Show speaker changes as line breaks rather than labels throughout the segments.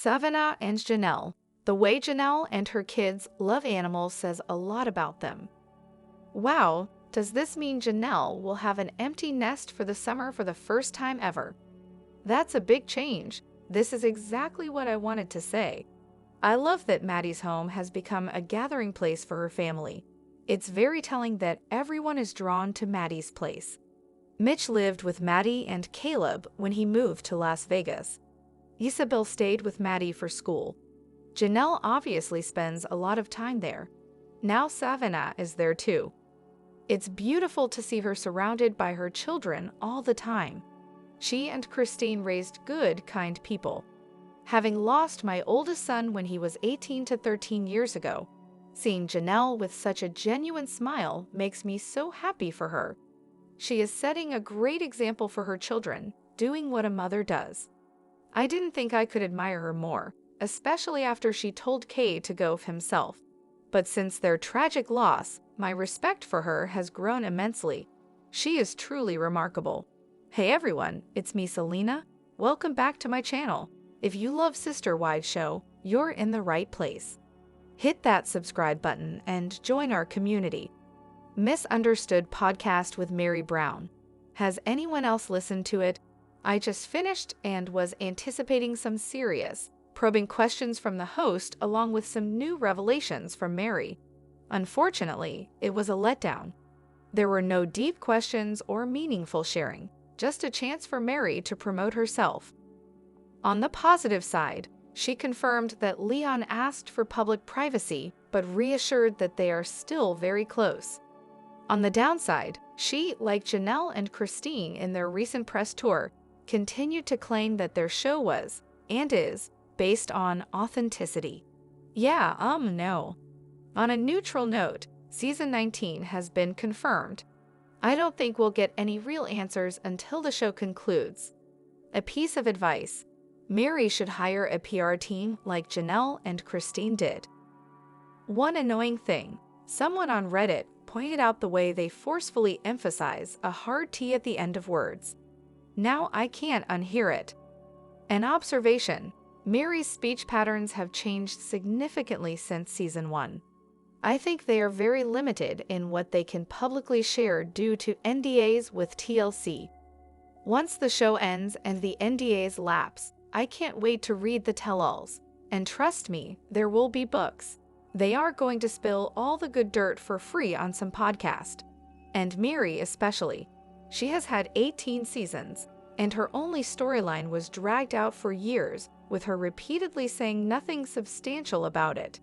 Selena and Janelle. The way Janelle and her kids love animals says a lot about them. Wow, does this mean Janelle will have an empty nest for the summer for the first time ever? That's a big change. This is exactly what I wanted to say. I love that Maddie's home has become a gathering place for her family. It's very telling that everyone is drawn to Maddie's place. Mitch lived with Maddie and Caleb when he moved to Las Vegas. Isabel stayed with Maddie for school. Janelle obviously spends a lot of time there. Now Selena is there too. It's beautiful to see her surrounded by her children all the time. She and Christine raised good, kind people. Having lost my oldest son when he was 18 to 13 years ago, seeing Janelle with such a genuine smile makes me so happy for her. She is setting a great example for her children, doing what a mother does. I didn't think I could admire her more, especially after she told Kay to go himself. But since their tragic loss, my respect for her has grown immensely. She is truly remarkable. Hey everyone, it's me Selena. Welcome back to my channel. If you love Sister Wives show, you're in the right place. Hit that subscribe button and join our community. Misunderstood podcast with Mary Brown. Has anyone else listened to it? I just finished and was anticipating some serious, probing questions from the host along with some new revelations from Mary. Unfortunately, it was a letdown. There were no deep questions or meaningful sharing, just a chance for Mary to promote herself. On the positive side, she confirmed that Leon asked for public privacy but reassured that they are still very close. On the downside, she, like Janelle and Christine in their recent press tour, continued to claim that their show was, and is, based on authenticity. No. On a neutral note, Season 19 has been confirmed. I don't think we'll get any real answers until the show concludes. A piece of advice: Mary should hire a PR team like Janelle and Christine did. One annoying thing, someone on Reddit pointed out the way they forcefully emphasize a hard T at the end of words. Now I can't unhear it. An observation: Mary's speech patterns have changed significantly since Season 1. I think they are very limited in what they can publicly share due to NDAs with TLC. Once the show ends and the NDAs lapse, I can't wait to read the tell-alls. And trust me, there will be books. They are going to spill all the good dirt for free on some podcast. And Mary especially. She has had 18 seasons, and her only storyline was dragged out for years, with her repeatedly saying nothing substantial about it.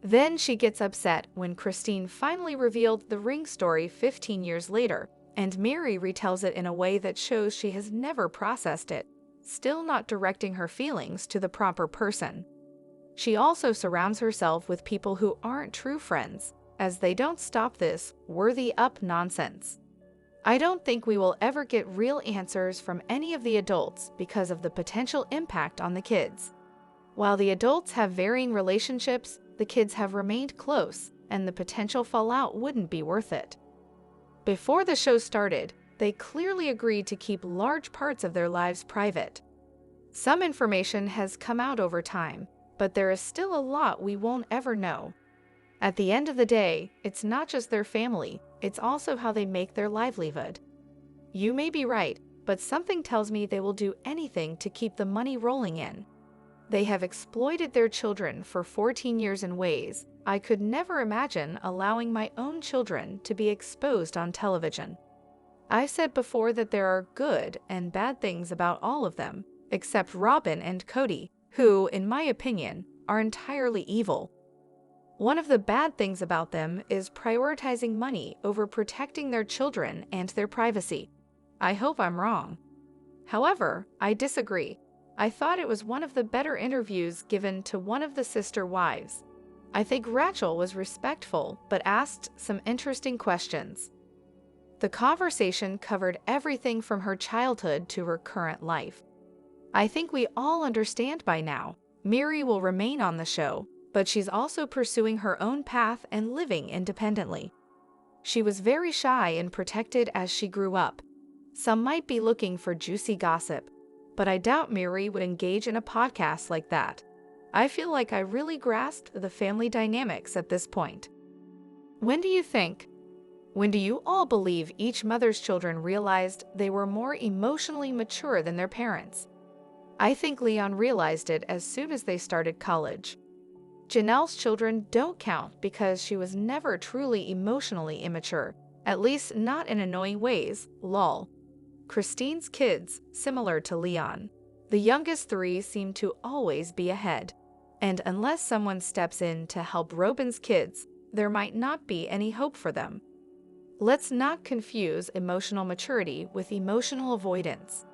Then she gets upset when Christine finally revealed the ring story 15 years later, and Mary retells it in a way that shows she has never processed it, still not directing her feelings to the proper person. She also surrounds herself with people who aren't true friends, as they don't stop this worthy up nonsense. I don't think we will ever get real answers from any of the adults because of the potential impact on the kids. While the adults have varying relationships, the kids have remained close, and the potential fallout wouldn't be worth it. Before the show started, they clearly agreed to keep large parts of their lives private. Some information has come out over time, but there is still a lot we won't ever know. At the end of the day, it's not just their family, it's also how they make their livelihood. You may be right, but something tells me they will do anything to keep the money rolling in. They have exploited their children for 14 years in ways I could never imagine allowing my own children to be exposed on television. I've said before that there are good and bad things about all of them, except Robin and Kody, who, in my opinion, are entirely evil. One of the bad things about them is prioritizing money over protecting their children and their privacy. I hope I'm wrong. However, I disagree. I thought it was one of the better interviews given to one of the sister wives. I think Rachel was respectful but asked some interesting questions. The conversation covered everything from her childhood to her current life. I think we all understand by now, Mary will remain on the show, but she's also pursuing her own path and living independently. She was very shy and protected as she grew up. Some might be looking for juicy gossip. but I doubt Miri would engage in a podcast like that. I feel like I really grasped the family dynamics at this point. When do you think? When do you all believe each mother's children realized they were more emotionally mature than their parents? I think Leon realized it as soon as they started college. Janelle's children don't count because she was never truly emotionally immature, at least not in annoying ways, lol. Christine's kids, similar to Leon. The youngest three seem to always be ahead. And unless someone steps in to help Robin's kids, there might not be any hope for them. Let's not confuse emotional maturity with emotional avoidance.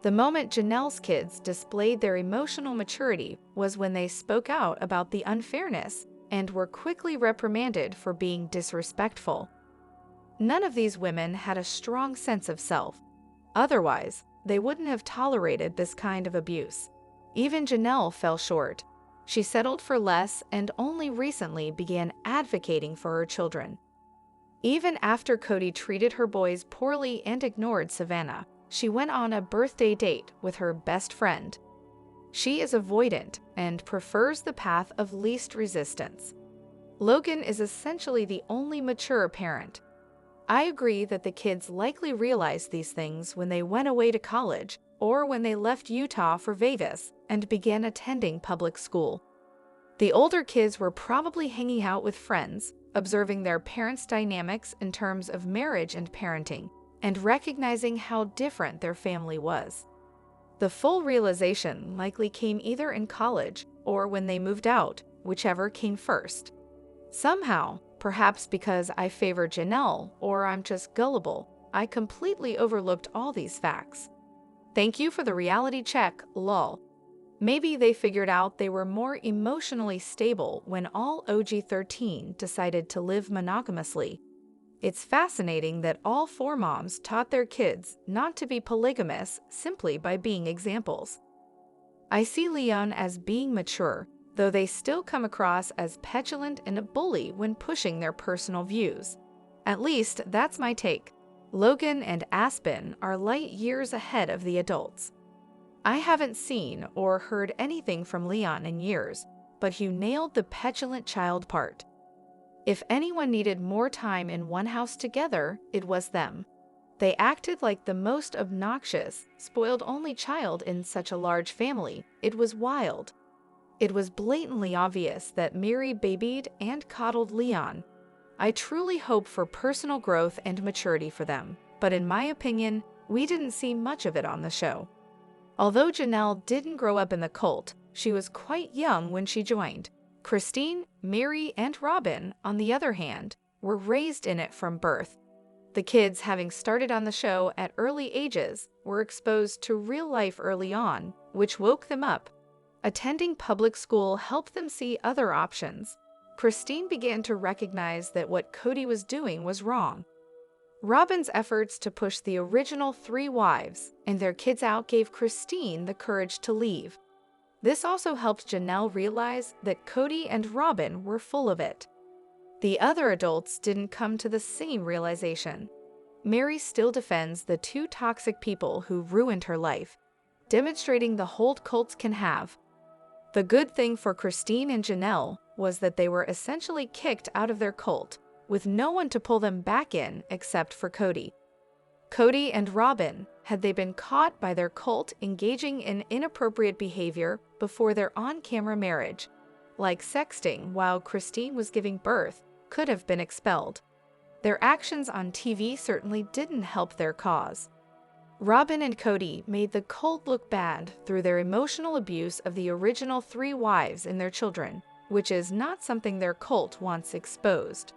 The moment Janelle's kids displayed their emotional maturity was when they spoke out about the unfairness and were quickly reprimanded for being disrespectful. None of these women had a strong sense of self. Otherwise, they wouldn't have tolerated this kind of abuse. Even Janelle fell short. She settled for less and only recently began advocating for her children. Even after Kody treated her boys poorly and ignored Savannah, she went on a birthday date with her best friend. She is avoidant and prefers the path of least resistance. Logan is essentially the only mature parent. I agree that the kids likely realized these things when they went away to college or when they left Utah for Vegas and began attending public school. The older kids were probably hanging out with friends, observing their parents' dynamics in terms of marriage and parenting, and recognizing how different their family was. The full realization likely came either in college or when they moved out, whichever came first. Somehow, perhaps because I favor Janelle or I'm just gullible, I completely overlooked all these facts. Thank you for the reality check, lol. Maybe they figured out they were more emotionally stable when all OG-13 decided to live monogamously. It's fascinating that all four moms taught their kids not to be polygamous simply by being examples. I see Leon as being mature, though they still come across as petulant and a bully when pushing their personal views. At least that's my take. Logan and Aspen are light years ahead of the adults. I haven't seen or heard anything from Leon in years, but you nailed the petulant child part. If anyone needed more time in one house together, it was them. They acted like the most obnoxious, spoiled only child in such a large family. It was wild. It was blatantly obvious that Miri babied and coddled Leon. I truly hope for personal growth and maturity for them, but in my opinion, we didn't see much of it on the show. Although Janelle didn't grow up in the cult, she was quite young when she joined. Christine, Miri, and Robin, on the other hand, were raised in it from birth. The kids, having started on the show at early ages, were exposed to real life early on, which woke them up. Attending public school helped them see other options. Christine began to recognize that what Kody was doing was wrong. Robin's efforts to push the original three wives and their kids out gave Christine the courage to leave. This also helped Janelle realize that Kody and Robin were full of it. The other adults didn't come to the same realization. Miri still defends the two toxic people who ruined her life, demonstrating the hold cults can have. The good thing for Christine and Janelle was that they were essentially kicked out of their cult, with no one to pull them back in except for Kody. Kody and Robin, had they been caught by their cult engaging in inappropriate behavior before their on-camera marriage, like sexting while Christine was giving birth, could have been expelled. Their actions on TV certainly didn't help their cause. Robin and Kody made the cult look bad through their emotional abuse of the original three wives and their children, which is not something their cult wants exposed.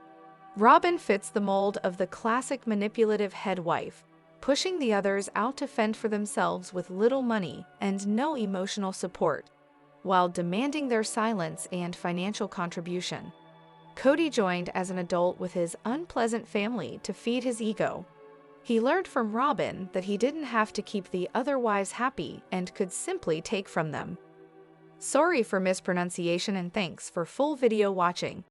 Robin fits the mold of the classic manipulative head wife, pushing the others out to fend for themselves with little money and no emotional support, while demanding their silence and financial contribution. Kody joined as an adult with his unpleasant family to feed his ego. He learned from Robin that he didn't have to keep the other wives happy and could simply take from them. Sorry for mispronunciation and thanks for full video watching.